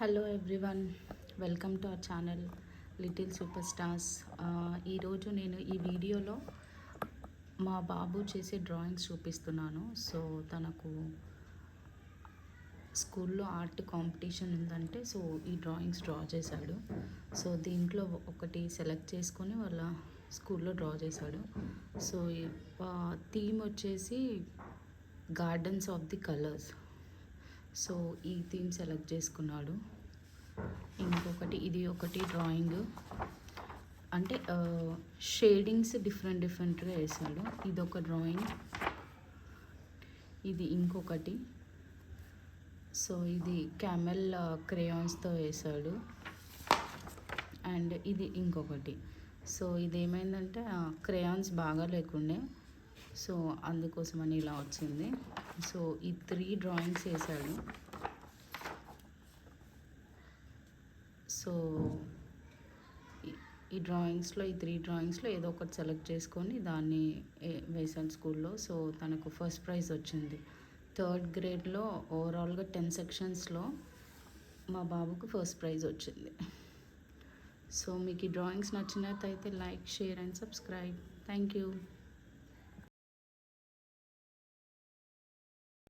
Hello everyone, welcome to our channel little super stars. ఈరోజు నేను ఈ వీడియోలో మా బాబు చేసే డ్రాయింగ్స్ చూపిస్తున్నాను. సో తనకు స్కూల్లో ఆర్ట్ కాంపిటీషన్ ఉందంటే సో ఈ డ్రాయింగ్స్ డ్రా చేశాడు. సో దీంట్లో ఒకటి సెలెక్ట్ చేసుకొని వాళ్ళ స్కూల్లో డ్రా చేశాడు. సో థీమ్ వచ్చేసి gardens of the colours. So ఈ థీమ్ సెలెక్ట్ చేసుకున్నాడు. ఇంకొకటి ఇది ఒకటి డ్రాయింగ్ అంటే షేడింగ్స్ డిఫరెంట్గా వేసాడు. ఇది ఒక డ్రాయింగ్, ఇది ఇంకొకటి. సో ఇది క్యామెల్ క్రేయాన్స్తో వేసాడు. అండ్ ఇది ఇంకొకటి. సో ఇది ఏమైందంటే క్రేయాన్స్ బాగా లేకుండే, సో అందుకోసమని ఇలా వచ్చింది. సో ఈ 3 డ్రాయింగ్స్ వేసాడు. సో ఈ డ్రాయింగ్స్లో ఈ 3 డ్రాయింగ్స్లో ఏదో ఒకటి సెలెక్ట్ చేసుకొని దాన్ని వేసాను స్కూల్లో. సో తనకు ఫస్ట్ ప్రైజ్ వచ్చింది. 3rd గ్రేడ్లో ఓవరాల్గా 10 సెక్షన్స్లో మా బాబుకు ఫస్ట్ ప్రైజ్ వచ్చింది. సో మీకు ఈ డ్రాయింగ్స్ నచ్చినట్టయితే like, share and subscribe. Thank you.